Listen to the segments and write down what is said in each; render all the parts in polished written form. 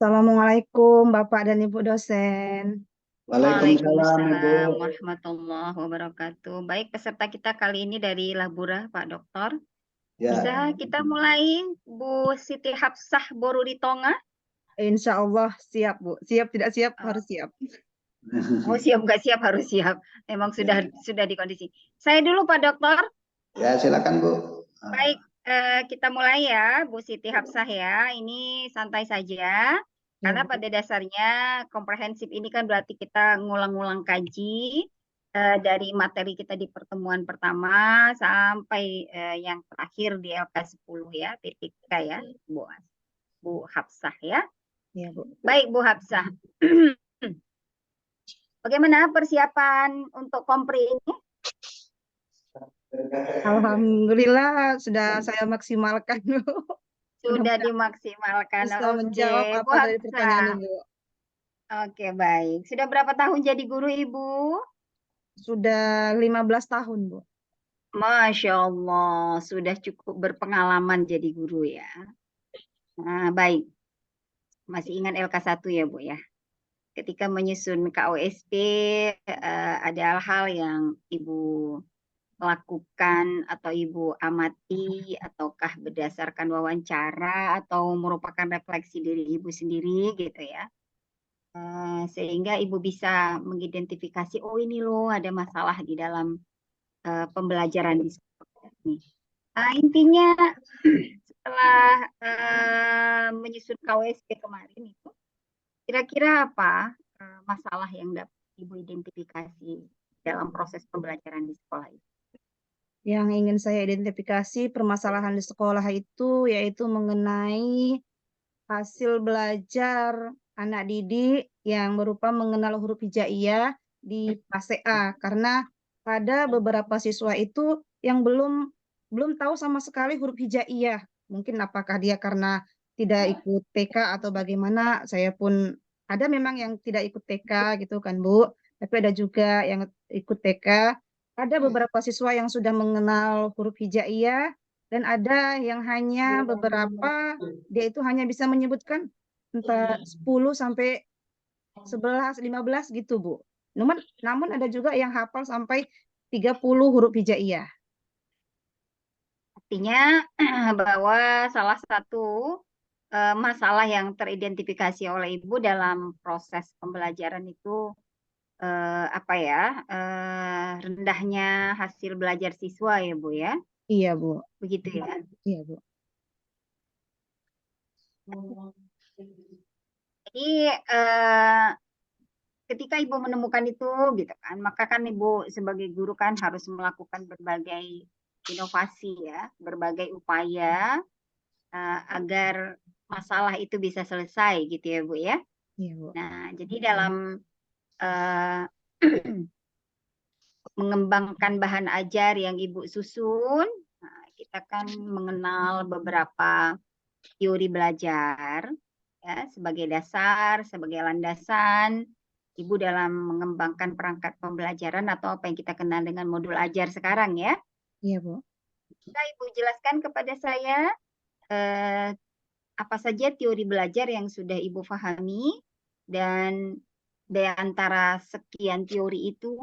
Assalamualaikum Bapak dan Ibu dosen. Waalaikumsalam, Ibu. Waalaikumsalam warahmatullahi wabarakatuh. Baik, peserta kita kali ini dari Labura, Pak Dokter. Bisa Ya, kita mulai, Bu Siti Hafsah Boruditonga? Insya Allah siap Bu. Siap tidak siap Oh, harus siap. siap nggak siap harus siap. Memang sudah di kondisi. Saya dulu Pak Dokter. ya silakan Bu. Baik, kita mulai ya, Bu Siti Hafsah ya. Ini santai saja. Ya Karena Bu. pada dasarnya komprehensif ini kan berarti kita ngulang-ngulang kaji dari materi kita di pertemuan pertama sampai yang terakhir di LK10 ya, titik K ya, Bu Hafsah ya. Ya Bu. Baik Bu Hafsah. Bagaimana persiapan untuk kompre ini? Alhamdulillah sudah saya maksimalkan Bu. Sudah Mudah-mudahan dimaksimalkan. bisa Oke, menjawab Bu apa dari pertanyaan Hafsah. Ibu. Oke, baik. Sudah berapa tahun jadi guru Ibu? Sudah 15 tahun Bu. Masya Allah, sudah cukup berpengalaman jadi guru ya. Nah, baik. Masih ingat LK1 ya, Bu ya? Ketika menyusun KOSP, ada hal-hal yang Ibu lakukan atau Ibu amati, ataukah berdasarkan wawancara, atau merupakan refleksi diri Ibu sendiri gitu ya. Sehingga Ibu bisa mengidentifikasi, oh ini loh ada masalah di dalam pembelajaran di sekolah ini. Intinya setelah menyusun KWSP kemarin itu, kira-kira apa masalah yang dapat Ibu identifikasi dalam proses pembelajaran di sekolah itu? Yang ingin saya identifikasi permasalahan di sekolah itu yaitu mengenai hasil belajar anak didik yang berupa mengenal huruf hijaiyah di fase A, karena ada beberapa siswa itu yang belum tahu sama sekali huruf hijaiyah. Mungkin apakah dia karena tidak ikut TK atau bagaimana, saya pun ada memang yang tidak ikut TK gitu kan Bu, tapi ada juga yang ikut TK. Ada beberapa siswa yang sudah mengenal huruf hijaiyah dan ada yang hanya beberapa, dia itu hanya bisa menyebutkan entah 10 sampai 11, 15 gitu, Bu. Namun ada juga yang hafal sampai 30 huruf hijaiyah. Artinya bahwa salah satu masalah yang teridentifikasi oleh Ibu dalam proses pembelajaran itu apa ya, rendahnya hasil belajar siswa ya Bu ya, Iya, Bu. begitu ya. Iya, Bu. Jadi ketika Ibu menemukan itu gitu kan, maka kan Ibu sebagai guru kan harus melakukan berbagai inovasi ya, berbagai upaya agar masalah itu bisa selesai gitu ya Bu ya. Iya, Bu. Nah, jadi dalam uh, mengembangkan bahan ajar yang Ibu susun, nah, kita kan mengenal beberapa teori belajar ya sebagai dasar, sebagai landasan Ibu dalam mengembangkan perangkat pembelajaran atau apa yang kita kenal dengan modul ajar sekarang ya. Iya, Bu. Bisa Ibu jelaskan kepada saya apa saja teori belajar yang sudah Ibu pahami dan dari antara sekian teori itu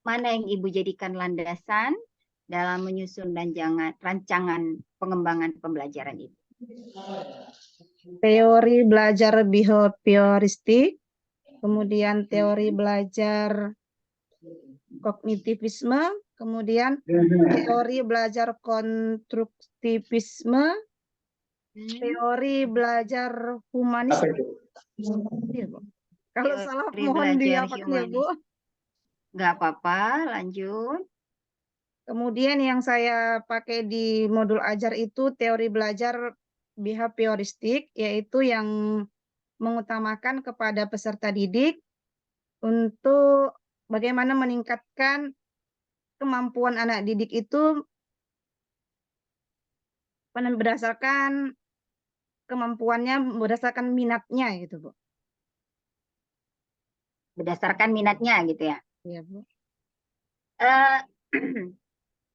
mana yang Ibu jadikan landasan dalam menyusun dan rancangan pengembangan pembelajaran itu? Teori belajar behavioristik, kemudian teori belajar kognitivisme, kemudian teori belajar konstruktivisme, teori belajar humanis. Iya, Bu. Kalau salah Teori mohon belajar diapakan ya, Bu. Nggak apa-apa, lanjut. Kemudian yang saya pakai di modul ajar itu teori belajar behavioristik, yaitu yang mengutamakan kepada peserta didik untuk bagaimana meningkatkan kemampuan anak didik itu berdasarkan kemampuannya, berdasarkan minatnya gitu, Bu. Berdasarkan minatnya gitu ya. Iya, Bu.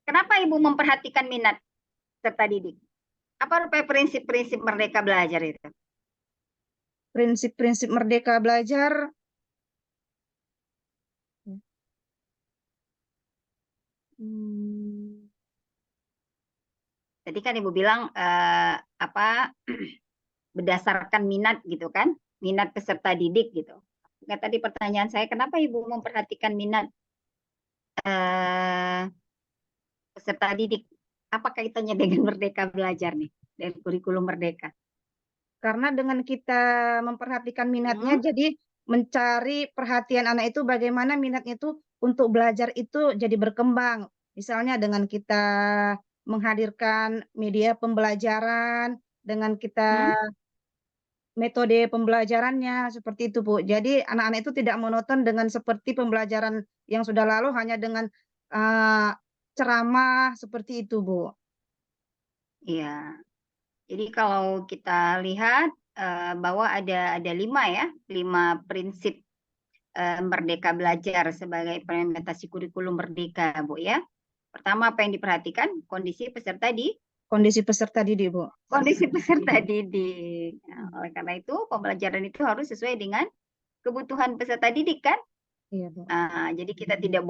Kenapa Ibu memperhatikan minat peserta didik? Apa rupanya prinsip-prinsip merdeka belajar itu? prinsip-prinsip merdeka belajar. Tadi kan Ibu bilang apa berdasarkan minat gitu kan, minat peserta didik gitu. Nah, tadi pertanyaan saya, kenapa Ibu memperhatikan minat peserta didik? Apa kaitannya dengan Merdeka Belajar nih, dari kurikulum Merdeka? Karena dengan kita memperhatikan minatnya, jadi mencari perhatian anak itu bagaimana minatnya itu untuk belajar itu jadi berkembang. Misalnya dengan kita menghadirkan media pembelajaran, dengan kita metode pembelajarannya seperti itu, Bu. Jadi anak-anak itu tidak monoton dengan seperti pembelajaran yang sudah lalu hanya dengan ceramah seperti itu, Bu. Iya. Jadi kalau kita lihat bahwa ada 5 ya, 5 prinsip Merdeka Belajar sebagai implementasi kurikulum Merdeka, Bu ya. Pertama, apa yang diperhatikan? Kondisi peserta didik, Bu. Kondisi peserta didik. Nah, oleh karena itu, pembelajaran itu harus sesuai dengan kebutuhan peserta didik kan? Iya, Bu. Jadi kita tidak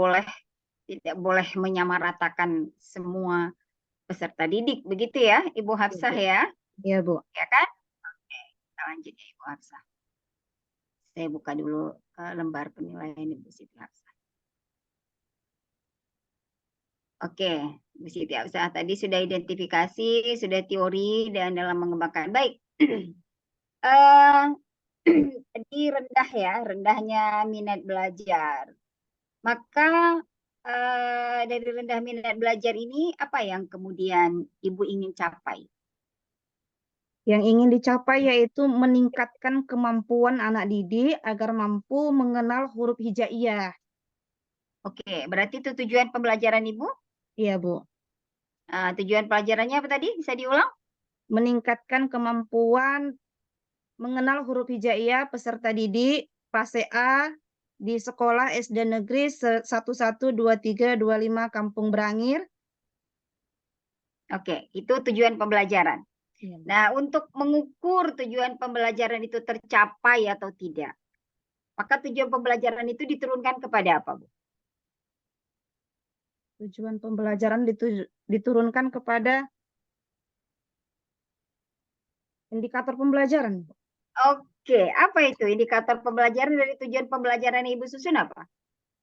boleh menyamaratakan semua peserta didik, begitu ya, Ibu Hafsah ya? Iya, Bu. Ya kan? Oke, kita lanjut ya, Ibu Hafsah. Saya buka dulu lembar penilaian Ibu Siti Hafsah. Oke, Bu Siti Hafsah tadi sudah identifikasi, sudah teori, dan dalam mengembangkan. Baik, tadi rendah ya, rendahnya minat belajar. Maka dari rendah minat belajar ini, apa yang kemudian Ibu ingin capai? Yang ingin dicapai yaitu meningkatkan kemampuan anak didik agar mampu mengenal huruf hijaiyah. Oke, berarti itu tujuan pembelajaran Ibu? Iya, Bu. Tujuan pelajarannya apa tadi? Bisa diulang? Meningkatkan kemampuan mengenal huruf hijaiyah peserta didik fase A di sekolah SD Negeri 112325 Kampung Brangir. Oke, itu tujuan pembelajaran. Iya, Bu. Nah, untuk mengukur tujuan pembelajaran itu tercapai atau tidak, maka tujuan pembelajaran itu diturunkan kepada apa, Bu? Tujuan pembelajaran diturunkan kepada indikator pembelajaran, Bu. Oke, apa itu indikator pembelajaran dari tujuan pembelajaran Ibu susun apa?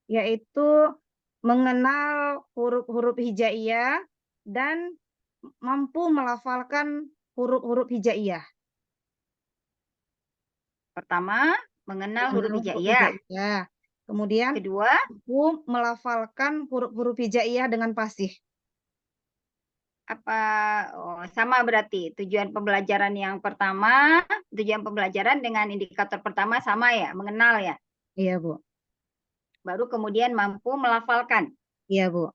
Yaitu mengenal huruf-huruf hijaiyah dan mampu melafalkan huruf-huruf hijaiyah. Pertama, mengenal huruf Huruf hijaiyah. hijaiyah. Kemudian Kedua, mampu melafalkan huruf-huruf hijaiyah dengan fasih. sama berarti tujuan pembelajaran yang pertama, tujuan pembelajaran dengan indikator pertama sama ya, mengenal ya. Iya, Bu. Baru kemudian mampu melafalkan. Iya, Bu.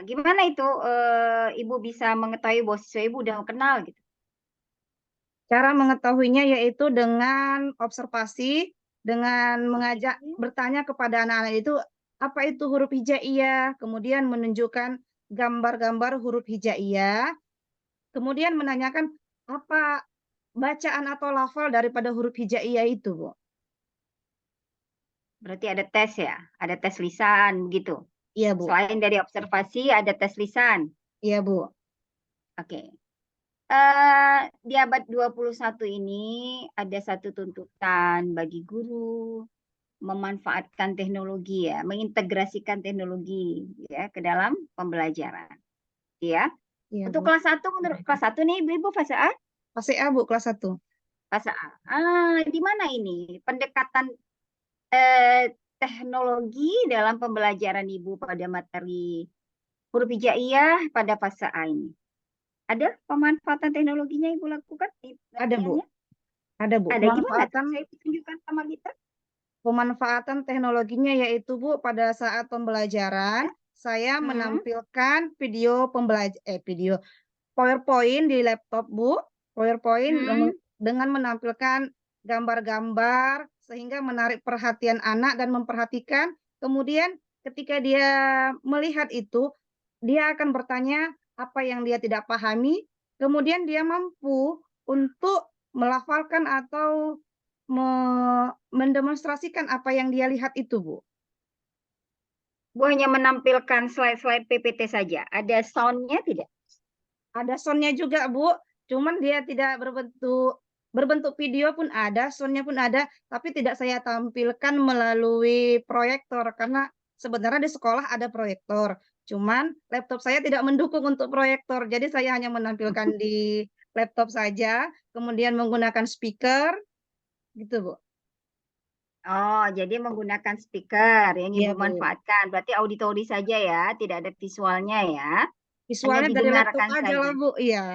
Gimana itu Ibu bisa mengetahui bahwa siswa Ibu udah kenal gitu? Cara mengetahuinya yaitu dengan observasi, dengan mengajak bertanya kepada anak-anak itu, apa itu huruf hijaiyah, kemudian menunjukkan gambar-gambar huruf hijaiyah, kemudian menanyakan apa bacaan atau lafal daripada huruf hijaiyah itu, Bu. Berarti ada tes ya, ada tes lisan begitu. Iya, Bu. Selain dari observasi ada tes lisan. Iya, Bu. Oke. Di abad 21 ini ada satu tuntutan bagi guru memanfaatkan teknologi ya, mengintegrasikan teknologi ya ke dalam pembelajaran. Ya. Iya, Untuk Bu. kelas 1 menurut kelas 1 nih Ibu fase A? Fase A, Bu, kelas 1. Fase A. Di mana ini pendekatan teknologi dalam pembelajaran Ibu pada materi huruf hijaiyah pada fase A ini? Ada pemanfaatan teknologinya Ibu lakukan? Ada, Bu. Ada, Bu. Ada gimana? Saya tunjukkan sama kita. Pemanfaatan teknologinya yaitu, Bu, pada saat pembelajaran, saya menampilkan video PowerPoint di laptop, Bu. PowerPoint dengan menampilkan gambar-gambar sehingga menarik perhatian anak dan memperhatikan. Kemudian ketika dia melihat itu, dia akan bertanya apa yang dia tidak pahami, kemudian dia mampu untuk melafalkan atau mendemonstrasikan apa yang dia lihat itu, Bu. Bu hanya menampilkan slide-slide PPT saja. Ada sound-nya tidak? Ada sound-nya juga, Bu, cuman dia tidak berbentuk video pun ada, sound-nya pun ada, tapi tidak saya tampilkan melalui proyektor, karena sebenarnya di sekolah ada proyektor, cuman laptop saya tidak mendukung untuk proyektor. Jadi saya hanya menampilkan di laptop saja, kemudian menggunakan speaker, gitu, Bu. Oh, jadi menggunakan speaker yang Iya, Ibu Bu. manfaatkan. Berarti auditori saja ya, tidak ada visualnya ya. Hanya Visualnya dari laptop didengarkan aja lah, saja. Bu, iya.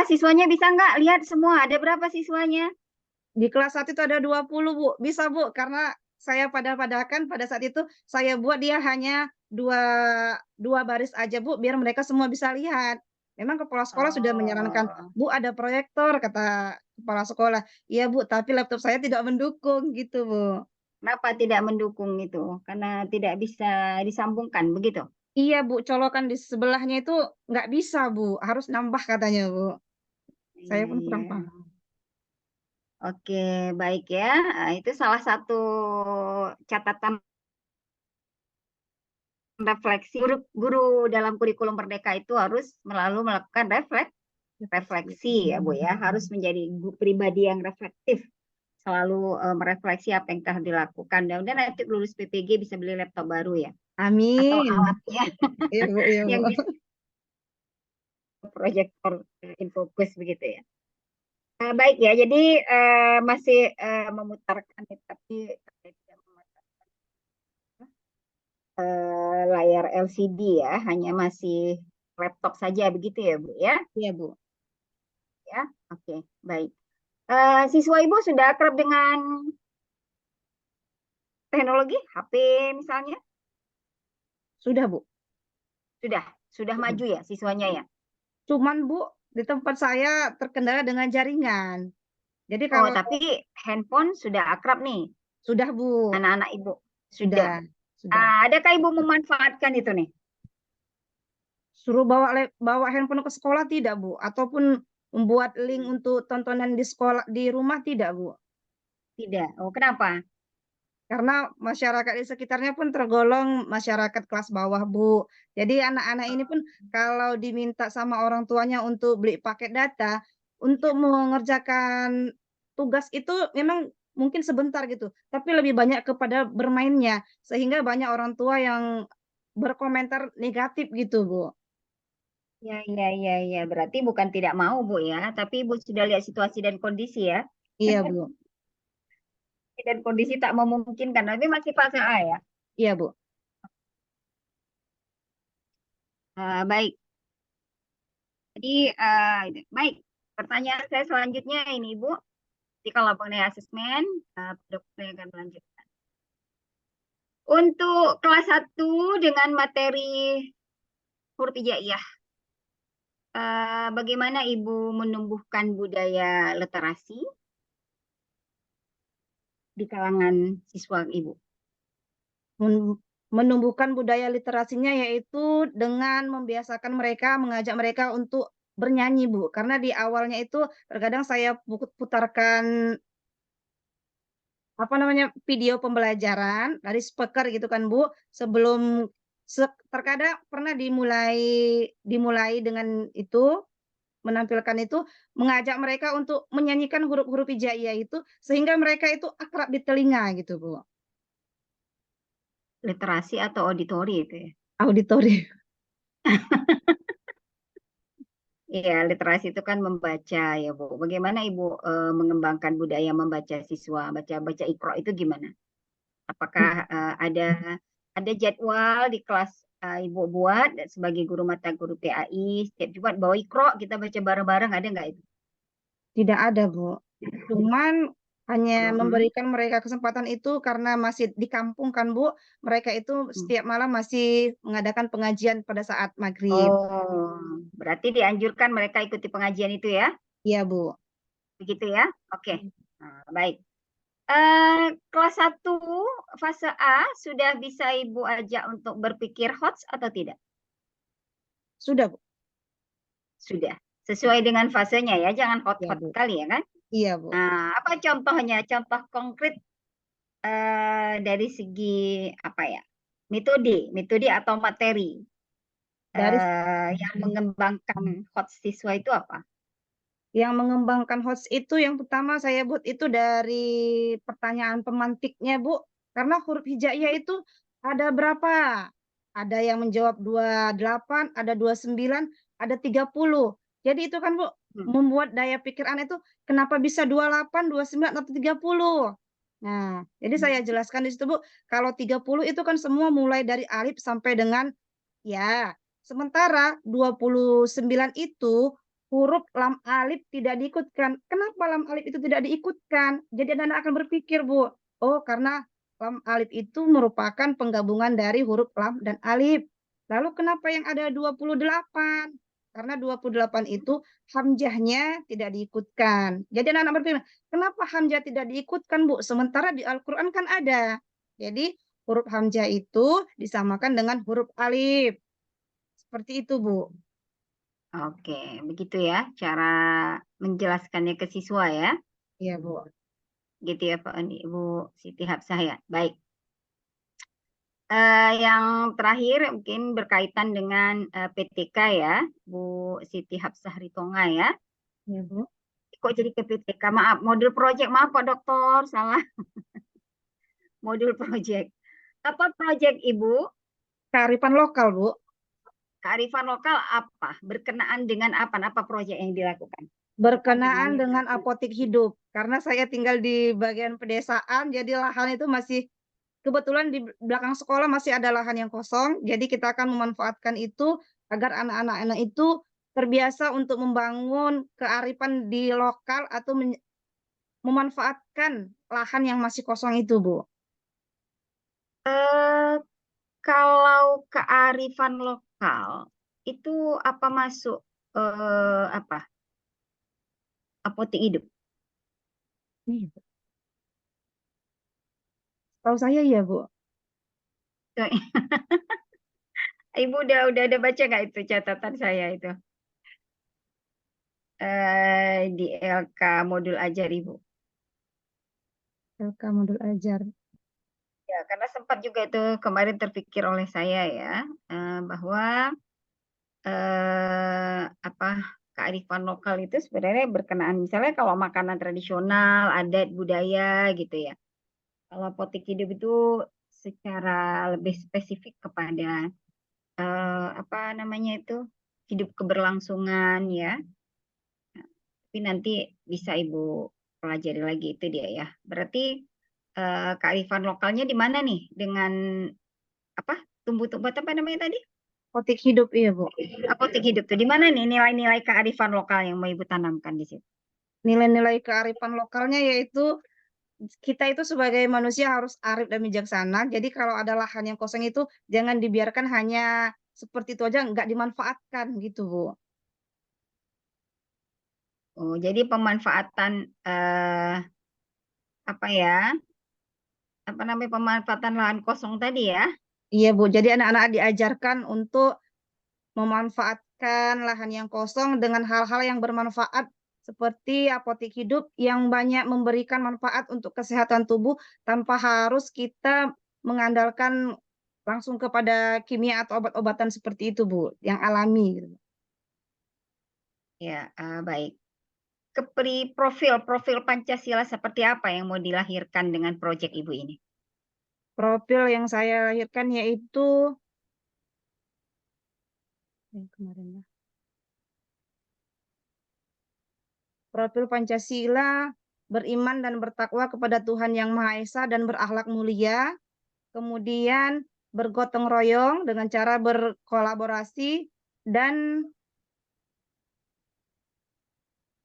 Siswanya bisa nggak lihat semua? Ada berapa siswanya? Di kelas 1 itu ada 20, Bu. Bisa, Bu, karena saya padah-padahkan pada saat itu, saya buat dia hanya dua dua baris aja, Bu, biar mereka semua bisa lihat. Memang kepala sekolah sudah menyarankan, Oh, "Bu, ada proyektor," kata kepala sekolah. "Iya, Bu, tapi laptop saya tidak mendukung," gitu, Bu. kenapa tidak mendukung itu? Karena tidak bisa disambungkan, begitu? Iya, Bu, colokan di sebelahnya itu nggak bisa, Bu, harus nambah katanya, Bu. Saya Iya, pun iya. kurang paham. Oke, baik ya. Itu salah satu catatan refleksi. Guru dalam kurikulum Merdeka itu harus melakukan refleksi ya Bu ya, harus menjadi pribadi yang reflektif, selalu merefleksi apa yang telah dilakukan. Dan nanti lulus PPG bisa beli laptop baru ya, atau Amin. alatnya Iya, Bu, iya, Bu. yang bisa proyektor infocus begitu ya. Baik ya, jadi masih memutarkan tapi tidak memutarkan layar LCD ya, hanya masih laptop saja begitu ya Bu ya. Iya, Bu. Ya, oke, baik. Siswa Ibu sudah akrab dengan teknologi, HP misalnya? Sudah, Bu. Sudah maju ya siswanya ya? Cuman, Bu, di tempat saya terkendala dengan jaringan. Jadi Oh, kalau tapi handphone sudah akrab nih, sudah, Bu, anak-anak Ibu. Sudah. sudah sudah. Adakah Ibu memanfaatkan itu nih? Suruh bawa handphone ke sekolah tidak, Bu, ataupun membuat link untuk tontonan di sekolah di rumah tidak, Bu. Tidak. Oh, kenapa? Karena masyarakat di sekitarnya pun tergolong masyarakat kelas bawah, Bu. Jadi anak-anak ini pun kalau diminta sama orang tuanya untuk beli paket data, untuk mengerjakan tugas itu memang mungkin sebentar gitu, tapi lebih banyak kepada bermainnya, sehingga banyak orang tua yang berkomentar negatif gitu, Bu. Ya, ya, ya, ya. Berarti bukan tidak mau, Bu ya, tapi Ibu sudah lihat situasi dan kondisi ya. Iya, Bu. Dan kondisi tak memungkinkan. Tapi masih fase A ya. Iya, Bu. Baik. Jadi, baik. Pertanyaan saya selanjutnya ini, Ibu. Jadi kalau mengenai asesmen, dokter akan melanjutkan. Untuk kelas 1 dengan materi huruf hijaiyah, bagaimana Ibu menumbuhkan budaya literasi di kalangan siswa Ibu? Menumbuhkan budaya literasinya yaitu dengan membiasakan mereka, mengajak mereka untuk bernyanyi, Bu. Karena di awalnya itu terkadang saya putarkan, apa namanya, video pembelajaran dari speaker gitu kan, Bu, sebelum terkadang pernah dimulai dengan itu, menampilkan itu, mengajak mereka untuk menyanyikan huruf-huruf hijaiyah itu, sehingga mereka itu akrab di telinga gitu, Bu. Literasi atau auditori itu ya? Auditori. Iya, literasi itu kan membaca ya, Bu. Bagaimana Ibu mengembangkan budaya membaca siswa, baca Iqra itu gimana? Apakah ada jadwal di kelas Ibu buat sebagai guru mata guru PAI setiap Jumat bawa Iqra kita baca bareng-bareng, ada nggak itu? Tidak ada, Bu. Cuman hanya Mhm. memberikan mereka kesempatan itu karena masih di kampung kan, Bu, mereka itu Hmm. setiap malam masih mengadakan pengajian pada saat maghrib. Oh, berarti dianjurkan mereka ikuti pengajian itu ya? Iya, Bu. Begitu ya? Oke. Baik. Kelas 1 fase A sudah bisa Ibu ajak untuk berpikir HOTS atau tidak? Sudah, Bu. Sudah. Sesuai dengan fasenya ya, jangan Ya, hot-hot Bu. kali ya kan? Iya, Bu. Nah, apa contohnya? Contoh konkret dari segi apa ya? Metode atau materi Dari yang mengembangkan hot siswa itu apa? yang mengembangkan hots itu yang pertama saya buat itu dari pertanyaan pemantiknya, Bu. Karena huruf hijaiyah itu ada berapa? Ada yang menjawab 28, ada 29, ada 30. Jadi itu kan, Bu, Hmm. membuat daya pikir Anda itu kenapa bisa 28, 29 atau 30. Nah, jadi saya jelaskan di situ, Bu, kalau 30 itu kan semua mulai dari alif sampai dengan ya. Sementara 29 itu huruf lam alif tidak diikutkan. Kenapa lam alif itu tidak diikutkan? Jadi Anda akan berpikir, Bu, oh karena lam alif itu merupakan penggabungan dari huruf lam dan alif. Lalu kenapa yang ada 28? Karena 28 itu hamzahnya tidak diikutkan. Jadi anak-anak berpikir, kenapa hamzah tidak diikutkan, Bu? Sementara di Al-Qur'an kan ada. Jadi huruf hamzah itu disamakan dengan huruf alif. Seperti itu, Bu. Oke, begitu ya cara menjelaskannya ke siswa ya. Iya, Bu. Gitu ya Pak Ibu Siti Hapsah ya. Baik. Yang terakhir mungkin berkaitan dengan PTK ya, Bu Siti Hapsah Ritonga ya. Iya, Bu. Kok jadi ke PTK? Maaf, modul project. Maaf Pak Dokter, salah. Modul project. Apa project Ibu? Kearifan lokal, Bu. Kearifan lokal apa? Berkenaan dengan apa? Apa proyek yang dilakukan? Berkenaan dengan apotik hidup. Karena saya tinggal di bagian pedesaan, jadi lahan itu masih kebetulan di belakang sekolah masih ada lahan yang kosong, jadi kita akan memanfaatkan itu agar anak-anak itu terbiasa untuk membangun kearifan di lokal atau memanfaatkan lahan yang masih kosong itu, Bu. Eh, Kalau kearifan lokal itu apa masuk apa apotek hidup? Iya, Bu. Setahu saya iya, Bu. Ibu udah baca nggak itu catatan saya itu di LK modul ajar Ibu? LK modul ajar. Ya, karena sempat juga itu kemarin terpikir oleh saya ya bahwa apa kearifan lokal itu sebenarnya berkenaan misalnya kalau makanan tradisional, adat, budaya gitu ya. Kalau potik hidup itu secara lebih spesifik kepada apa namanya itu hidup keberlangsungan ya. Tapi nanti bisa Ibu pelajari lagi itu dia ya. Berarti kearifan lokalnya di mana nih dengan apa tumbuh-tumbuh apa namanya tadi? Apotik hidup, iya, Bu. Apotek hidup tuh di mana nih nilai-nilai kearifan lokal yang mau Ibu tanamkan di situ? Nilai-nilai kearifan lokalnya yaitu kita itu sebagai manusia harus arif dan bijaksana. Jadi kalau ada lahan yang kosong itu jangan dibiarkan hanya seperti itu aja, nggak dimanfaatkan gitu, Bu. Oh, jadi pemanfaatan apa ya? Apa namanya pemanfaatan lahan kosong tadi ya? Iya, Bu. Jadi anak-anak diajarkan untuk memanfaatkan lahan yang kosong dengan hal-hal yang bermanfaat seperti apotek hidup yang banyak memberikan manfaat untuk kesehatan tubuh tanpa harus kita mengandalkan langsung kepada kimia atau obat-obatan seperti itu, Bu, yang alami gitu. Ya, baik. Profil Pancasila seperti apa yang mau dilahirkan dengan proyek Ibu ini? Profil yang saya lahirkan yaitu yang kemarin ya. Profil Pancasila beriman dan bertakwa kepada Tuhan Yang Maha Esa dan berakhlak mulia, kemudian bergotong royong dengan cara berkolaborasi dan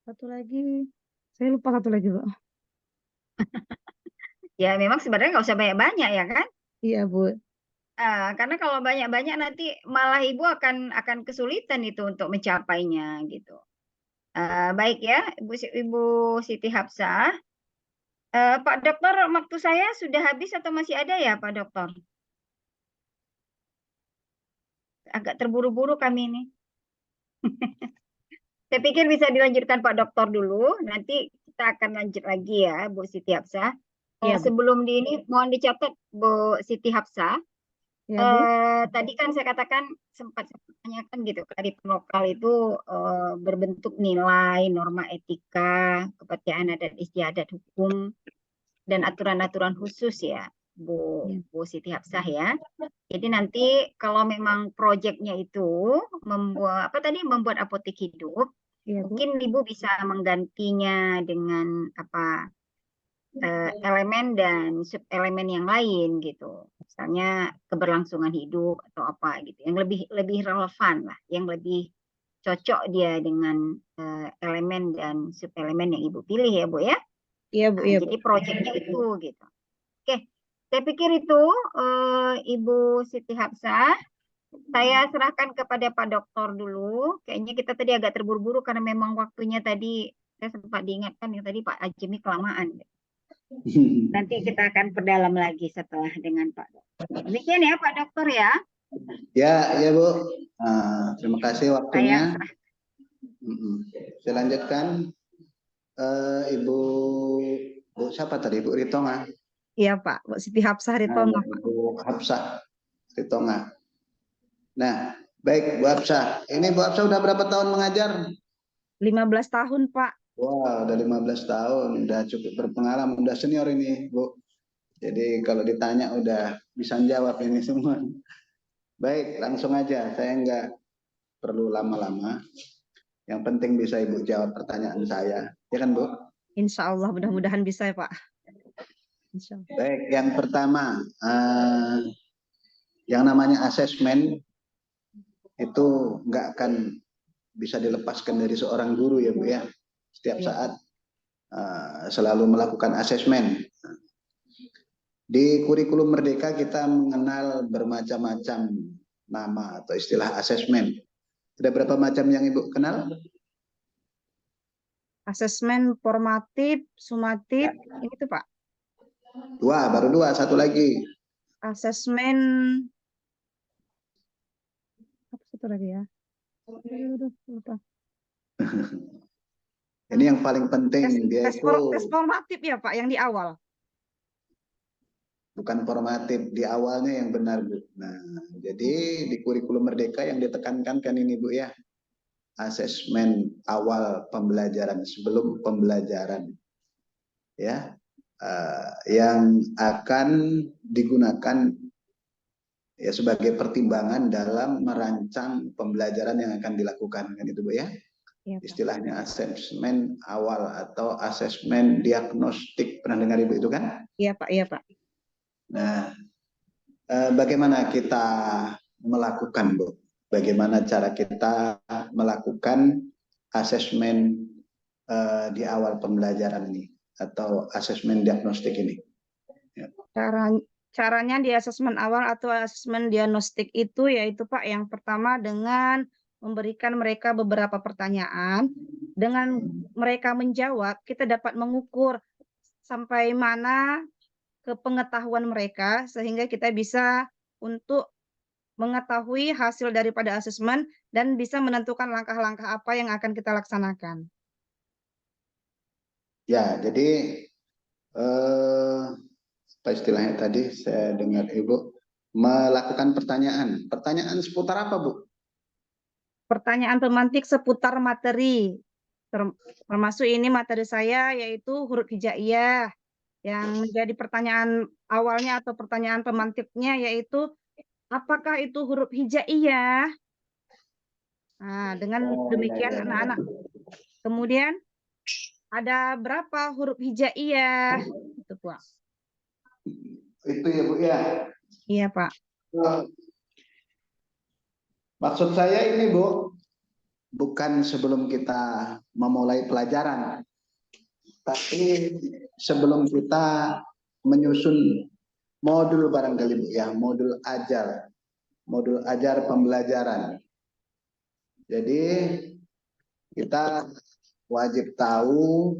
satu lagi, saya lupa satu lagi, Bu. Ya, memang sebenarnya nggak usah banyak-banyak ya kan? Iya, Bu. Karena kalau banyak-banyak nanti malah Ibu akan kesulitan itu untuk mencapainya gitu. Baik ya, Ibu Siti Hapsah. Pak Dokter, waktu saya sudah habis atau masih ada ya Pak Dokter? Agak terburu-buru kami ini. Saya pikir bisa dilanjutkan Pak Dokter dulu, nanti kita akan lanjut lagi ya, Bu Siti Hafsah. Iya, Bu. Sebelum di ini, mohon dicatat Bu Siti Hafsah. Iya, Bu. Tadi kan saya katakan sempat saya tanyakan gitu, kearifan lokal itu berbentuk nilai, norma etika, kepercayaan adat istiadat hukum, dan aturan-aturan khusus ya, Bu Siti Hafsah ya. Jadi nanti kalau memang proyeknya itu membuat apotek hidup, Iya, Bu. mungkin Ibu bisa menggantinya dengan elemen dan subelemen yang lain gitu. Misalnya keberlangsungan hidup atau apa gitu. Yang lebih relevan lah, yang lebih cocok dia dengan elemen dan subelemen yang Ibu pilih ya, Bu ya. Iya, Bu. Iya, Bu. Jadi proyeknya itu gitu. Oke, saya pikir itu Ibu Siti Hafsah. Saya serahkan kepada Pak Dokter dulu. Kayaknya kita tadi agak terburu-buru karena memang waktunya tadi saya sempat diingatkan yang tadi Pak Ajemi kelamaan. Nanti kita akan perdalam lagi setelah dengan Pak Dokter. Demikian ya Pak Dokter ya. Ya Bu. Terima kasih waktunya. Saya Saya lanjutkan. Ibu siapa tadi? Ibu Ritonga. Iya, Pak. Bu Siti Hafsah Ritonga, Pak. Ibu Hafsah Ritonga. Nah, baik Bu Hafsah. Ini Bu Hafsah udah berapa tahun mengajar? 15 tahun, Pak. Wah, udah 15 tahun, udah cukup berpengalaman, udah senior ini, Bu. Jadi kalau ditanya udah bisa jawab ini semua. Baik, langsung aja. Saya nggak perlu lama-lama. Yang penting bisa Ibu jawab pertanyaan saya. Ya kan, Bu? Insya Allah, mudah-mudahan bisa ya, Pak. Insya Allah. Baik, yang pertama, yang namanya asesmen itu nggak akan bisa dilepaskan dari seorang guru ya, Bu ya. Setiap saat selalu melakukan asesmen. Di kurikulum Merdeka kita mengenal bermacam-macam nama atau istilah asesmen. Ada berapa macam yang Ibu kenal? Asesmen formatif, sumatif, ini tuh Pak. Baru dua, satu lagi. Asesmen apa satu lagi ya? Lupa. Ini yang paling penting tes formatif ya Pak, yang di awal. Bukan formatif, di awalnya yang benar, Bu. Nah, jadi di kurikulum Merdeka yang ditekankan kan ini, Bu ya. Asesmen awal pembelajaran, sebelum pembelajaran. Ya. Yang akan digunakan ya sebagai pertimbangan dalam merancang pembelajaran yang akan dilakukan, kan itu, Bu ya. Ya, istilahnya asesmen awal atau asesmen diagnostik. Pernah dengar Ibu itu kan? Iya Pak, iya Pak. Nah, bagaimana kita melakukan, Bu? Bagaimana cara kita melakukan asesmen di awal pembelajaran ini atau asesmen diagnostik ini? Ya. Caranya di asesmen awal atau asesmen diagnostik itu yaitu Pak, yang pertama dengan memberikan mereka beberapa pertanyaan. Dengan mereka menjawab, kita dapat mengukur sampai mana kepengetahuan mereka sehingga kita bisa untuk mengetahui hasil daripada asesmen dan bisa menentukan langkah-langkah apa yang akan kita laksanakan. Ya, jadi apa istilahnya tadi saya dengar Ibu melakukan pertanyaan. Pertanyaan seputar apa, Bu? Pertanyaan pemantik seputar materi. Termasuk ini materi saya yaitu huruf hijaiyah. Yang menjadi pertanyaan awalnya atau pertanyaan pemantiknya yaitu apakah itu huruf hijaiyah? Nah, dengan demikian anak-anak. Kemudian ada berapa huruf hijaiyah? Itu, Pak. Itu ya, Bu ya. Iya, Pak. Maksud saya ini, Bu, bukan sebelum kita memulai pelajaran, tapi sebelum kita menyusun modul barangkali, Bu ya, modul ajar pembelajaran. Jadi kita wajib tahu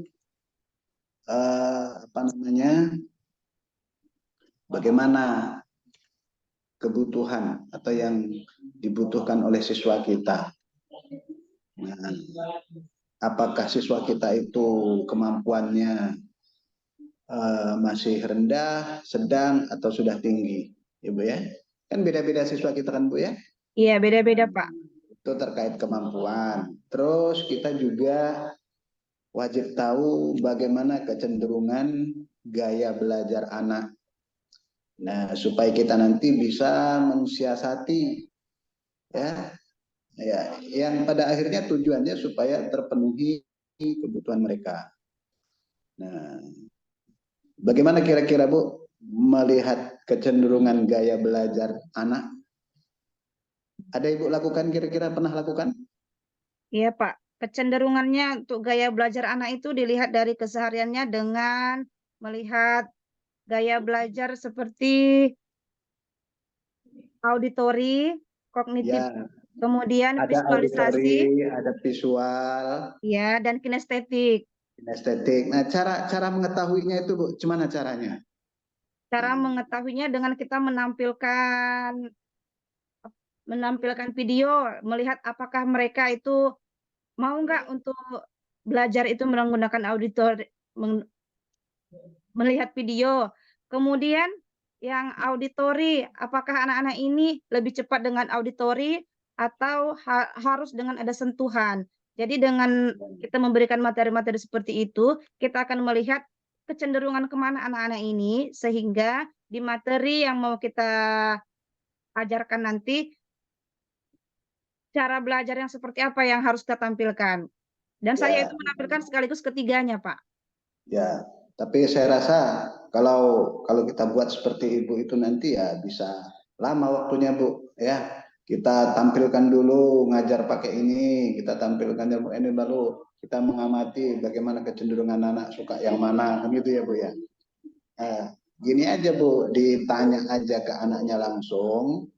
bagaimana kebutuhan atau yang dibutuhkan oleh siswa kita. Nah, apakah siswa kita itu kemampuannya masih rendah, sedang, atau sudah tinggi, ya Bu ya. Kan beda-beda siswa kita kan Bu ya. Iya, beda-beda Pak. Itu terkait kemampuan. Terus kita juga wajib tahu bagaimana kecenderungan gaya belajar anak. Nah, supaya kita nanti bisa mensiasati ya, yang pada akhirnya tujuannya supaya terpenuhi kebutuhan mereka. Nah, bagaimana kira-kira Bu melihat kecenderungan gaya belajar anak? Ada Ibu lakukan, kira-kira pernah lakukan? Iya Pak, kecenderungannya untuk gaya belajar anak itu dilihat dari kesehariannya dengan melihat gaya belajar seperti auditori, kognitif, Ya, kemudian ada visualisasi, auditori, ada visual, ya, dan kinestetik. kinestetik. Nah, cara mengetahuinya itu Bu, gimana caranya? Cara mengetahuinya dengan kita menampilkan video, melihat apakah mereka itu mau nggak untuk belajar itu menggunakan auditor, melihat video. Kemudian yang auditori, apakah anak-anak ini lebih cepat dengan auditori atau harus dengan ada sentuhan. Jadi dengan kita memberikan materi-materi seperti itu, kita akan melihat kecenderungan kemana anak-anak ini, sehingga di materi yang mau kita ajarkan nanti, cara belajar yang seperti apa yang harus kita tampilkan. Dan saya itu Ya, menampilkan sekaligus ketiganya, Pak. ya. Tapi saya rasa kalau kita buat seperti Ibu itu nanti ya bisa lama waktunya Bu. Ya, kita tampilkan dulu ngajar pakai ini, kita tampilkan ini baru kita mengamati bagaimana kecenderungan anak suka yang mana, kan gitu ya Bu ya. Gini aja Bu, ditanya aja ke anaknya langsung,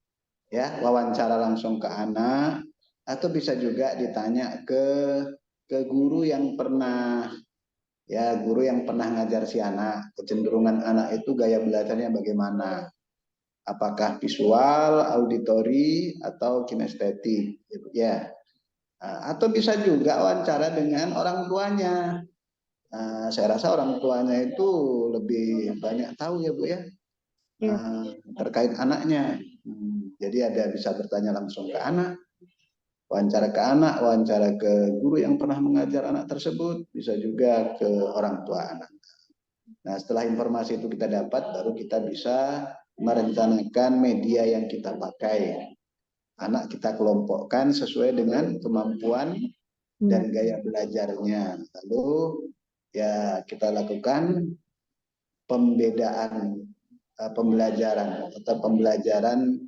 ya wawancara langsung ke anak, atau bisa juga ditanya ke guru yang pernah ngajar si anak, kecenderungan anak itu gaya belajarnya bagaimana, apakah visual, auditori, atau kinestetik, ya. Atau bisa juga wawancara dengan orang tuanya. Saya rasa orang tuanya itu lebih banyak tahu ya Bu ya, Iya. terkait anaknya. Jadi ada bisa bertanya langsung ke anak, wawancara ke guru yang pernah mengajar anak tersebut, bisa juga ke orang tua anak. Nah, setelah informasi itu kita dapat, baru kita bisa merencanakan media yang kita pakai. Anak kita kelompokkan sesuai dengan kemampuan dan gaya belajarnya. Lalu ya kita lakukan pembedaan pembelajaran atau pembelajaran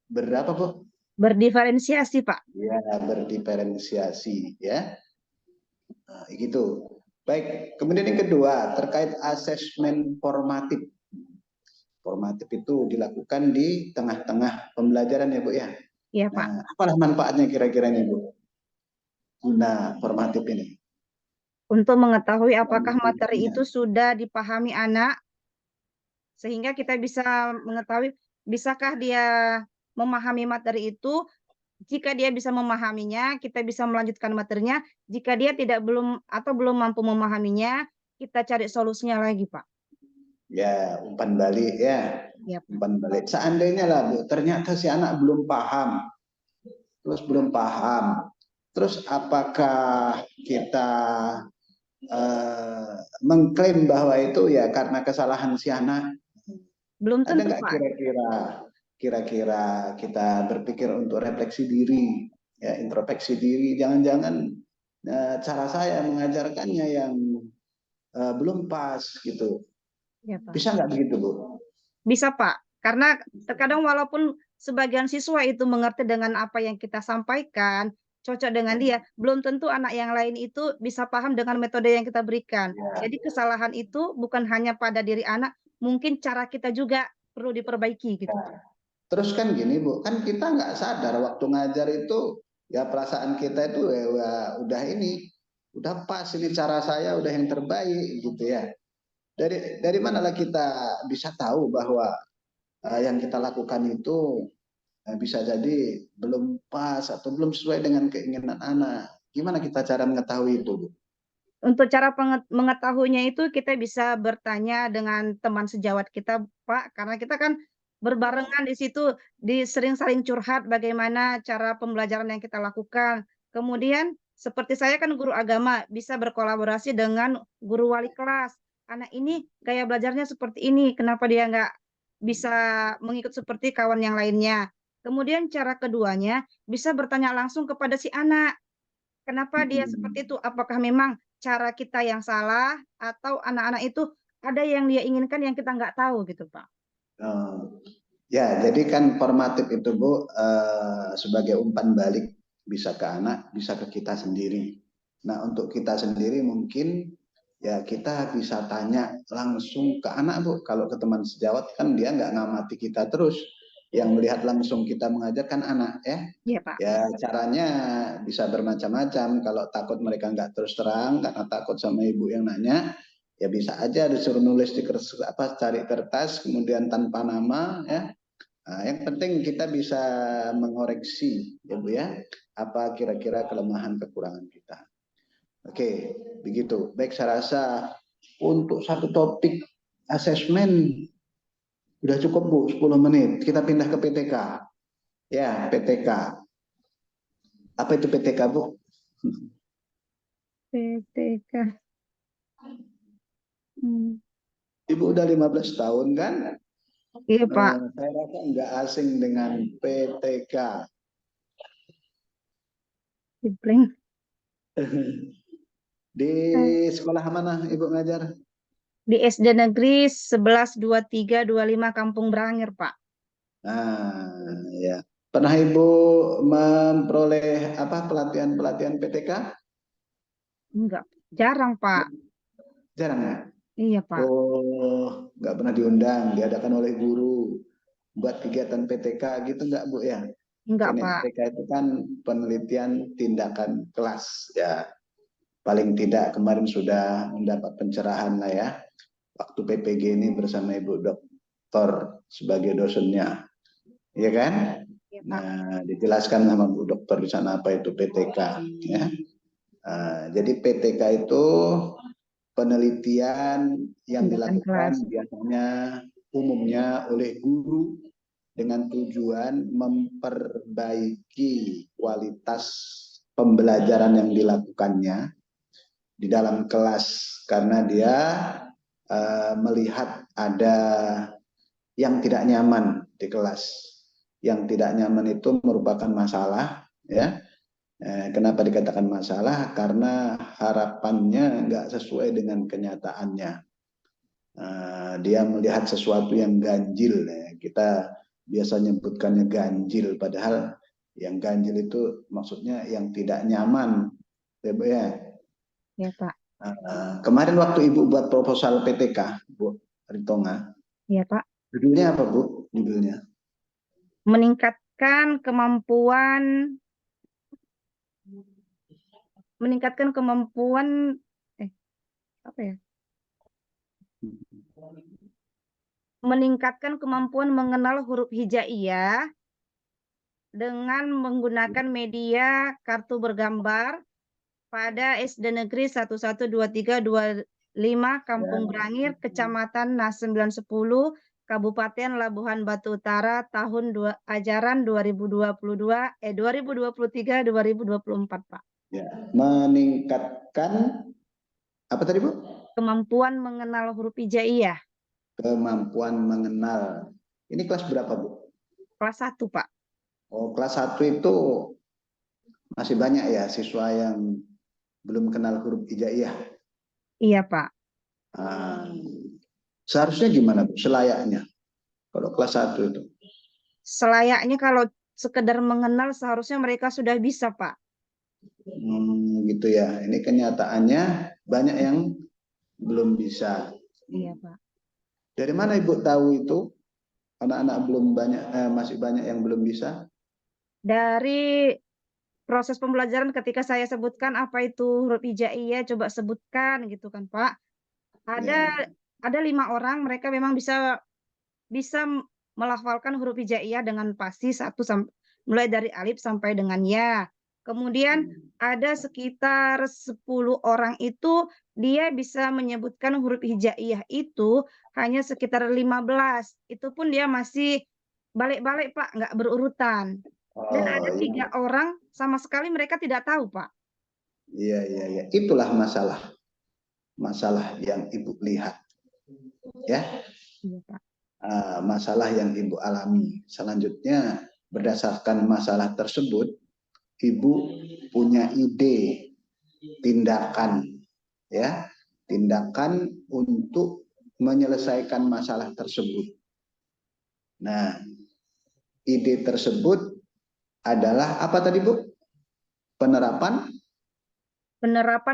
berapa Bu? Berdiferensiasi, Pak. Ya, berdiferensiasi ya. Nah, gitu. Baik, kemudian yang kedua terkait asesmen formatif. Formatif itu dilakukan di tengah-tengah pembelajaran ya Bu ya. Iya, Pak. Nah, apalah manfaatnya kira-kira ini Bu? Guna formatif ini. Untuk mengetahui apakah materi itu sudah dipahami anak, sehingga kita bisa mengetahui bisakah dia memahami materi itu. Jika dia bisa memahaminya, kita bisa melanjutkan materinya. Jika dia belum mampu memahaminya, kita cari solusinya lagi, Pak. Ya, umpan balik ya. Ya, Pak. Umpan balik. Seandainya lah Bu, ternyata si anak belum paham. Terus apakah kita mengklaim bahwa itu ya karena kesalahan si anak? Belum Ada tentu, nggak Pak. kira-kira kita berpikir untuk refleksi diri, ya introspeksi diri? Jangan-jangan cara saya mengajarkannya yang belum pas gitu. Ya, Pak. Bisa nggak begitu Bu? Bisa, Pak. Karena terkadang walaupun sebagian siswa itu mengerti dengan apa yang kita sampaikan, cocok dengan dia, belum tentu anak yang lain itu bisa paham dengan metode yang kita berikan. Ya. Jadi kesalahan itu bukan hanya pada diri anak, mungkin cara kita juga perlu diperbaiki gitu, Pak. Terus kan gini Bu, kan kita nggak sadar waktu ngajar itu ya perasaan kita itu ya, udah pas ini cara saya udah yang terbaik gitu ya. Dari manalah kita bisa tahu bahwa yang kita lakukan itu bisa jadi belum pas atau belum sesuai dengan keinginan anak. Gimana kita cara mengetahui itu, Bu? Untuk cara mengetahuinya itu kita bisa bertanya dengan teman sejawat kita, Pak, karena kita kan berbarengan di situ, sering saling curhat bagaimana cara pembelajaran yang kita lakukan. Kemudian seperti saya kan guru agama, bisa berkolaborasi dengan guru wali kelas. Anak ini gaya belajarnya seperti ini, kenapa dia nggak bisa mengikut seperti kawan yang lainnya. Kemudian cara keduanya, bisa bertanya langsung kepada si anak. Kenapa dia seperti itu? Apakah memang cara kita yang salah atau anak-anak itu ada yang dia inginkan yang kita nggak tahu gitu, Pak? Oh, ya, jadi kan formatif itu, Bu, sebagai umpan balik bisa ke anak, bisa ke kita sendiri. Nah, untuk kita sendiri mungkin ya kita bisa tanya langsung ke anak, Bu. Kalau ke teman sejawat kan dia nggak ngamati kita terus. Yang melihat langsung kita mengajarkan anak, ya. Iya, Pak. Ya caranya bisa bermacam-macam. Kalau takut mereka nggak terus terang karena takut sama ibu yang nanya, ya bisa aja disuruh nulis di kertas, cari kertas kemudian tanpa nama, ya. Nah, yang penting kita bisa mengoreksi, ya Bu ya, apa kira-kira kelemahan kekurangan kita. Oke, begitu. Baik, saya rasa untuk satu topik asesmen udah cukup, Bu, 10 menit. Kita pindah ke PTK. Ya, PTK. Apa itu PTK, Bu? PTK. Ibu udah 15 tahun kan? Iya, Pak. Saya rasa nggak asing dengan PTK. Sibling. Di sekolah mana Ibu ngajar? Di SD Negeri 112325 Kampung Brangir, Pak. Nah, ya. Pernah Ibu memperoleh pelatihan PTK? Enggak, jarang, Pak. Jarang ya? Iya, Pak. Oh, nggak pernah diundang, diadakan oleh guru buat kegiatan PTK gitu nggak, Bu ya? Enggak, Karena Pak. PTK itu kan penelitian tindakan kelas ya. Paling tidak kemarin sudah mendapat pencerahan lah ya. Waktu PPG ini bersama Ibu Dokter sebagai dosennya, ya kan? Iya, Pak. Nah, dijelaskan sama Bu Dokter di sana apa itu PTK, ya. Jadi PTK itu penelitian yang Tindakan kelas. dilakukan biasanya umumnya oleh guru dengan tujuan memperbaiki kualitas pembelajaran yang dilakukannya di dalam kelas karena dia melihat ada yang tidak nyaman di kelas. Yang tidak nyaman itu merupakan masalah, ya. Kenapa dikatakan masalah? Karena harapannya nggak sesuai dengan kenyataannya. Dia melihat sesuatu yang ganjil, ya. Kita biasa nyebutkannya ganjil, padahal yang ganjil itu maksudnya yang tidak nyaman, ya. Ya, Pak. Kemarin waktu Ibu buat proposal PTK, Bu Ritonga, Ya, Pak. judulnya apa, Bu? Judulnya? Meningkatkan kemampuan apa ya? Meningkatkan kemampuan mengenal huruf hijaiyah dengan menggunakan media kartu bergambar pada SD Negeri 112325 Kampung Brangir, Kecamatan Nas 910, Kabupaten Labuhan Batu Utara, tahun ajaran 2023-2024, Pak. Ya, meningkatkan apa tadi, Bu? Kemampuan mengenal huruf hijaiyah. Kemampuan mengenal. Ini kelas berapa, Bu? Kelas 1, Pak. Oh, kelas 1 itu masih banyak ya siswa yang belum kenal huruf hijaiyah. Iya, Pak. Seharusnya gimana, Bu? Selayaknya kalau kelas 1 itu? Selayaknya kalau sekedar mengenal seharusnya mereka sudah bisa, Pak. Gitu ya. Ini kenyataannya banyak yang belum bisa. Iya, Pak. Dari mana Ibu tahu itu anak-anak masih banyak yang belum bisa? Dari proses pembelajaran ketika saya sebutkan apa itu huruf hijaiyah, coba sebutkan gitu kan, Pak. Ya. Ada 5 orang, mereka memang bisa melafalkan huruf hijaiyah dengan pasti mulai dari alif sampai dengan ya. Kemudian ada sekitar 10 orang itu dia bisa menyebutkan huruf hijaiyah itu hanya sekitar 15. Itu pun dia masih balik-balik, Pak, nggak berurutan. Dan ada Oh, 3 orang sama sekali mereka tidak tahu, Pak. iya, iya, iya. Itulah masalah yang Ibu lihat, ya. Iya, Pak. Masalah yang Ibu alami. Selanjutnya, berdasarkan masalah tersebut, Ibu punya ide tindakan, ya, tindakan untuk menyelesaikan masalah tersebut. Nah, ide tersebut adalah apa tadi, Bu? Penerapan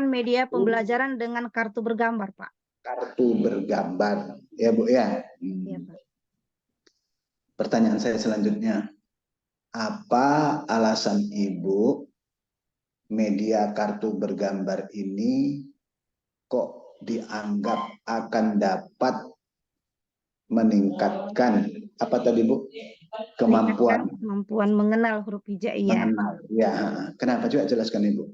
Media pembelajaran dengan kartu bergambar, Pak. kartu bergambar, ya Bu ya. Iya, Pak. Pertanyaan saya selanjutnya, apa alasan Ibu media kartu bergambar ini kok dianggap akan dapat meningkatkan apa tadi Bu? Meningkatkan Kemampuan kemampuan mengenal huruf hijaiyah. mengenal. Ya, kenapa juga jelaskan Ibu?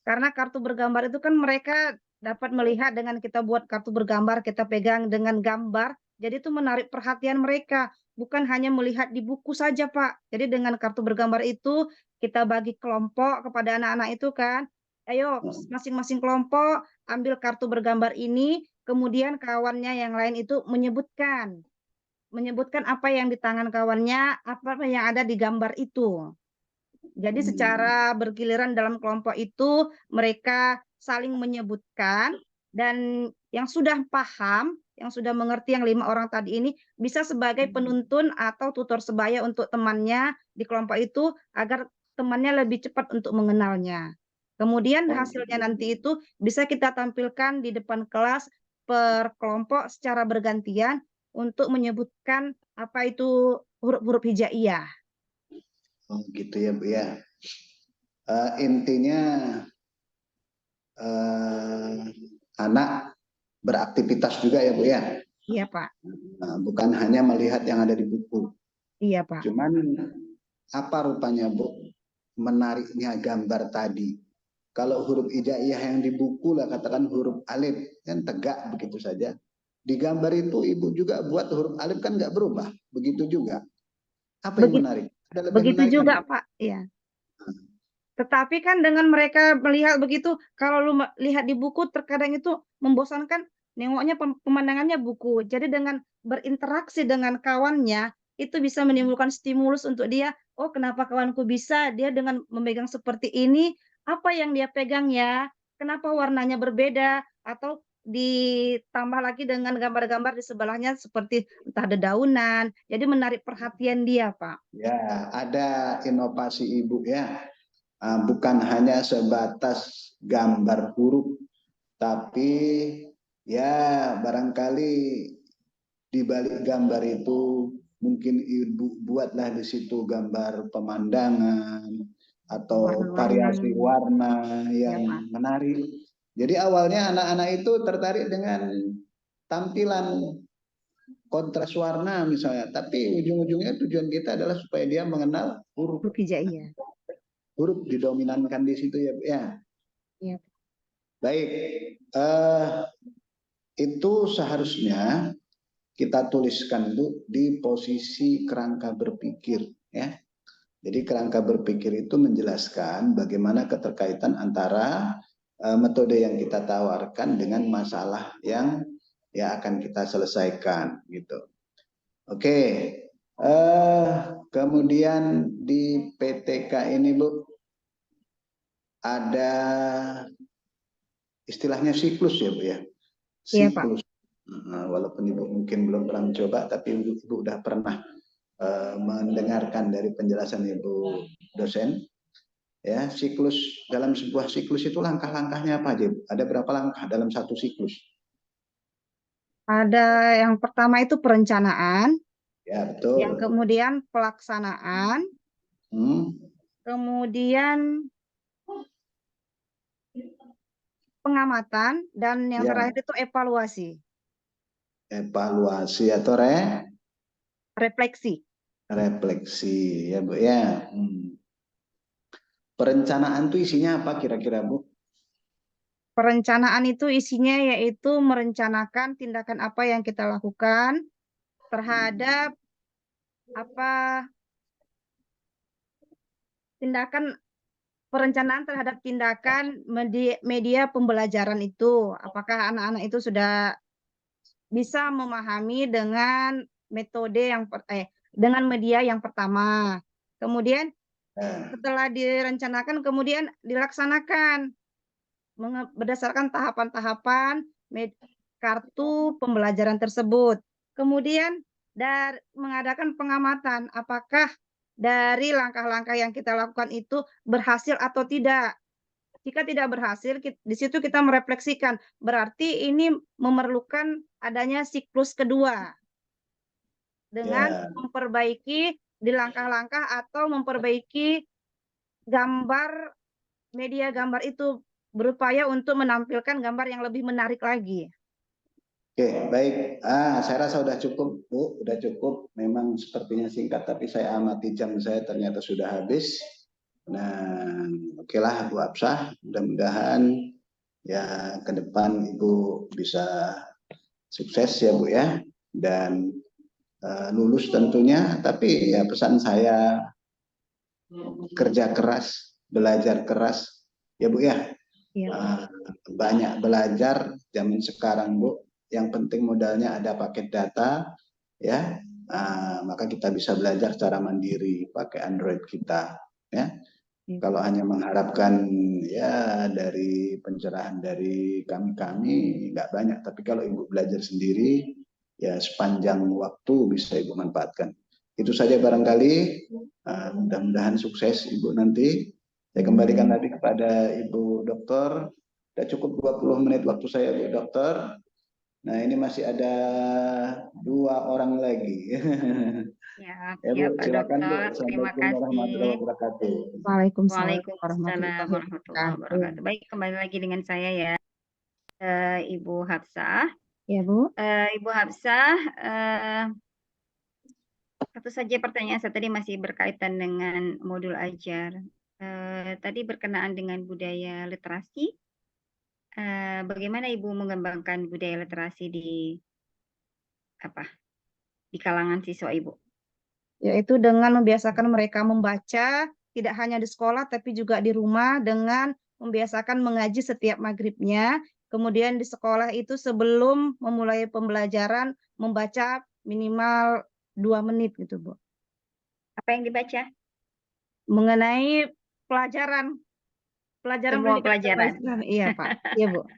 Karena kartu bergambar itu kan mereka dapat melihat dengan kita buat kartu bergambar, kita pegang dengan gambar, jadi itu menarik perhatian mereka, bukan hanya melihat di buku saja, Pak. Jadi dengan kartu bergambar itu kita bagi kelompok kepada anak-anak itu kan, ayo masing-masing kelompok ambil kartu bergambar ini, kemudian kawannya yang lain itu menyebutkan apa yang di tangan kawannya, apa yang ada di gambar itu. Jadi secara bergiliran dalam kelompok itu mereka saling menyebutkan dan yang sudah paham, yang sudah mengerti yang 5 orang tadi ini bisa sebagai penuntun atau tutor sebaya untuk temannya di kelompok itu agar temannya lebih cepat untuk mengenalnya. Kemudian hasilnya nanti itu bisa kita tampilkan di depan kelas per kelompok secara bergantian untuk menyebutkan apa itu huruf-huruf hijaiyah. Oh, gitu ya Bu ya. Intinya anak beraktivitas juga ya Bu ya. Iya, Pak. Bukan hanya melihat yang ada di buku. Iya, Pak. Cuman apa rupanya Bu menariknya gambar tadi? Kalau huruf hijaiyah yang di buku lah katakan huruf alif kan tegak begitu saja. Di gambar itu Ibu juga buat huruf alif kan nggak berubah. Begitu juga. Apa yang menarik? Ada lebih Begitu menarik juga, kan? Pak. Iya. Tetapi kan dengan mereka melihat begitu, kalau lu lihat di buku terkadang itu membosankan, nengoknya pemandangannya buku. Jadi dengan berinteraksi dengan kawannya, itu bisa menimbulkan stimulus untuk dia, "Oh, kenapa kawanku bisa? Dia dengan memegang seperti ini, apa yang dia pegang ya? Kenapa warnanya berbeda?" Atau ditambah lagi dengan gambar-gambar di sebelahnya seperti entah dedaunan, jadi menarik perhatian dia, Pak. Ya, ada inovasi Ibu ya. Bukan hanya sebatas gambar huruf, tapi ya barangkali di balik gambar itu mungkin Ibu buatlah di situ gambar pemandangan atau Warna-warna. variasi warna Ya, yang Pak. menarik. Jadi awalnya anak-anak itu tertarik dengan tampilan kontras warna misalnya, tapi ujung-ujungnya tujuan kita adalah supaya dia mengenal huruf. Huruf hijaiyah. Huruf didominankan di situ ya, Bu ya. Iya. Baik, itu seharusnya kita tuliskan Bu di posisi kerangka berpikir ya. Jadi kerangka berpikir itu menjelaskan bagaimana keterkaitan antara metode yang kita tawarkan dengan masalah yang ya akan kita selesaikan gitu. Oke, kemudian di PTK ini Bu ada istilahnya siklus ya Bu ya. Iya, Pak. Siklus. Walaupun Ibu mungkin belum pernah mencoba, tapi Ibu sudah pernah mendengarkan dari penjelasan Ibu dosen. Ya, siklus dalam sebuah siklus itu langkah-langkahnya apa aja? Ada berapa langkah dalam satu siklus? Ada yang pertama itu perencanaan, Ya, yang betul. kemudian pelaksanaan, Hmm, kemudian pengamatan, dan yang ya, terakhir itu evaluasi. evaluasi atau refleksi. Refleksi ya Bu ya. Perencanaan itu isinya apa kira-kira Bu? Perencanaan itu isinya yaitu merencanakan tindakan apa yang kita lakukan terhadap perencanaan terhadap tindakan media pembelajaran itu. Apakah anak-anak itu sudah bisa memahami dengan metode dengan media yang pertama. Kemudian setelah direncanakan, kemudian dilaksanakan berdasarkan tahapan-tahapan kartu pembelajaran tersebut. Kemudian mengadakan pengamatan apakah dari langkah-langkah yang kita lakukan itu berhasil atau tidak. Jika tidak berhasil, di situ kita merefleksikan, berarti ini memerlukan adanya siklus kedua dengan memperbaiki di langkah-langkah atau memperbaiki media gambar itu, berupaya untuk menampilkan gambar yang lebih menarik lagi. Oke, baik. Saya rasa sudah cukup, Bu. Sudah cukup. Memang sepertinya singkat, tapi saya amati jam saya ternyata sudah habis. Nah, oke lah Bu Hafsah. Mudah-mudahan ya ke depan Ibu bisa sukses ya Bu ya. Dan lulus tentunya. Tapi ya pesan saya kerja keras, belajar keras ya Bu ya. Banyak belajar zaman sekarang Bu. Yang penting modalnya ada paket data ya, maka kita bisa belajar secara mandiri pakai Android kita ya. Kalau hanya mengharapkan ya dari pencerahan dari kami nggak banyak, tapi kalau Ibu belajar sendiri ya sepanjang waktu bisa Ibu manfaatkan. Itu saja barangkali, mudah-mudahan sukses Ibu nanti. Saya kembalikan tadi kepada Ibu Dokter. Sudah cukup 20 menit waktu saya Bu Dokter. Nah, ini masih ada 2 orang lagi. Ya, Ya, siap Bu, Pak silakan Bu. Dokter. Terima Assalamualaikum warahmatullahi kasih. wabarakatuh. Waalaikumsalam Waalaikumsalam warahmatullahi warahmatullahi wabarakatuh. wabarakatuh. Baik, kembali lagi dengan saya ya, Ibu Hafsah. Ya Bu. Ibu Hafsah, satu saja pertanyaan saya tadi masih berkaitan dengan modul ajar. Tadi berkenaan dengan budaya literasi. Bagaimana Ibu mengembangkan budaya literasi di kalangan siswa Ibu? Yaitu dengan membiasakan mereka membaca, tidak hanya di sekolah tapi juga di rumah, dengan membiasakan mengaji setiap maghribnya. Kemudian di sekolah itu sebelum memulai pembelajaran membaca minimal 2 menit gitu Bu. Apa yang dibaca? Mengenai pelajaran Semua pendidikan agama pelajaran. Islam. Iya Pak. Iya Bu.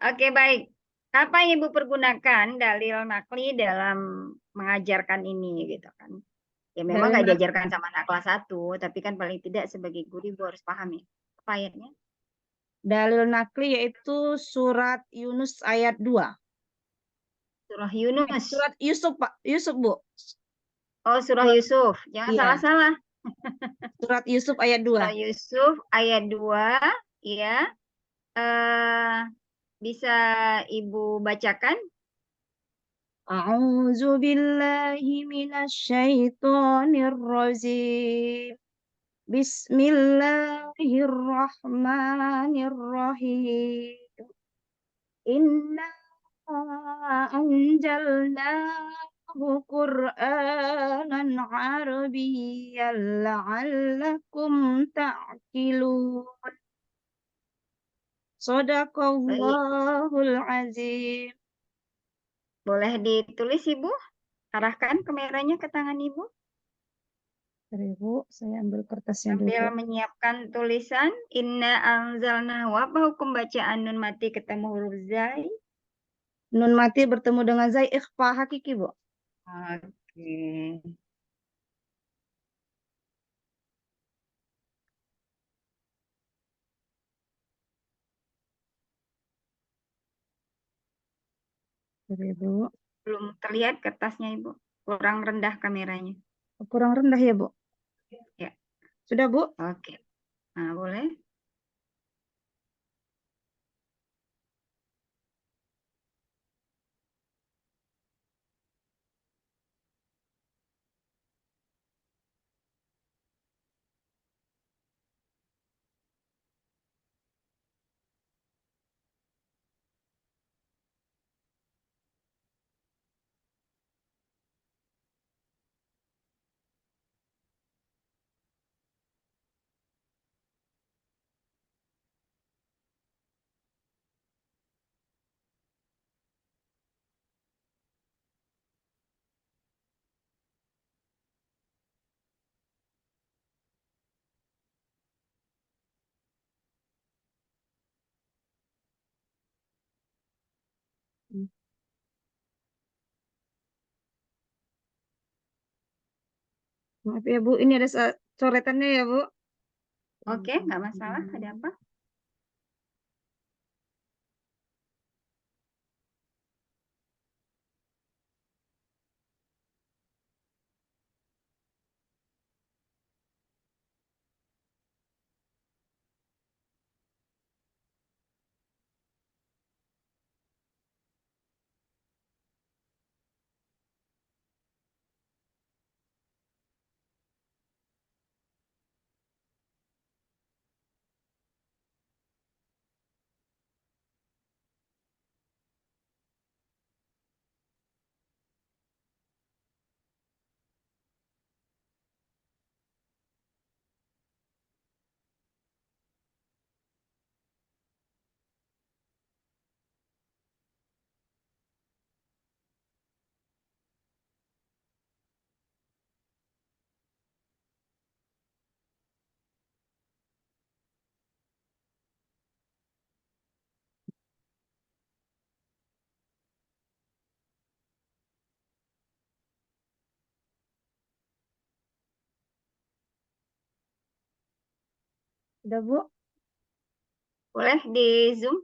Oke, baik. Apa yang Ibu pergunakan dalil nakli dalam mengajarkan ini gitu kan? Ya memang nggak diajarkan sama anak kelas 1, tapi kan paling tidak sebagai guru Ibu harus paham ya. Apa ayatnya? Dalil nakli yaitu surat Yunus ayat 2. Surah Yunus. Surat Yusuf Pak. Yusuf Bu. Oh, surah Yusuf. Jangan salah-salah. Surat Yusuf ayat 2. Surah Yusuf ayat 2 ya. Bisa Ibu bacakan? A'udzu billahi minasy syaithanir rajim. Bismillahirrahmanirrahim. Inna anjalnahu Qur'anan Arabiyyan la'allakum ta'qilun. Shadaqallahul azim. Boleh ditulis Ibu? Arahkan kameranya ke tangan Ibu. Ibu, saya ambil kertasnya Sambil dulu. menyiapkan tulisan, inna anzalnahu. Apa hukum bacaan nun mati ketemu huruf zai? Nun mati bertemu dengan zai ikhfa hakiki, Bu. Oke. Ibu. Belum terlihat kertasnya Ibu. Kurang rendah kameranya. Kurang rendah ya, Bu? Ya. Sudah, Bu? Oke. Nah, boleh. Maaf ya Bu, ini ada coretannya ya Bu. Oke, nggak masalah. Ada apa? Udah Bu? Boleh di Zoom?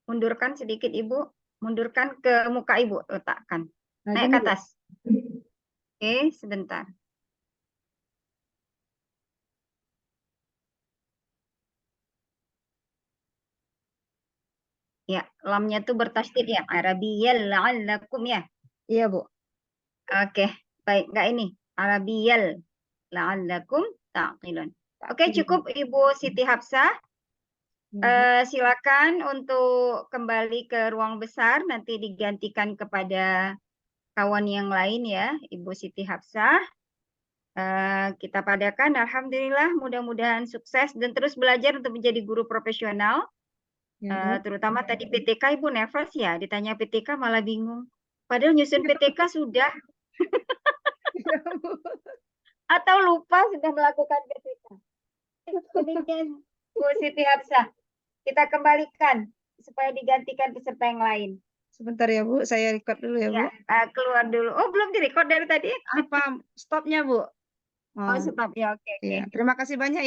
Mundurkan sedikit Ibu. Mundurkan ke muka Ibu, letakkan. Nah, Naik gini, ke Bu. atas. Oke, sebentar. Ya, lamnya tuh bertasydid ya. Arabiyal la'allakum ya. Iya Bu. Oke, baik. Enggak ini. Arabiyal la'allakum ta'qilun. Oke, cukup Ibu Siti Hafsah. Silakan untuk kembali ke ruang besar, nanti digantikan kepada kawan yang lain ya, Ibu Siti Hafsah. Kita padakan, Alhamdulillah, mudah-mudahan sukses dan terus belajar untuk menjadi guru profesional. Ya, Bu. Terutama tadi PTK Ibu nervous ya, ditanya PTK malah bingung. Padahal nyusun PTK sudah, Iya, Bu. atau lupa sudah melakukan PTK. Demikian Bu Siti Hafsah. Kita kembalikan supaya digantikan peserta yang lain. Sebentar ya Bu, saya record dulu ya Bu. Ya, keluar dulu. Oh, belum direkod dari tadi? Apa stopnya Bu? Oh, stop ya. Oke, oke. Iya, terima kasih banyak ya.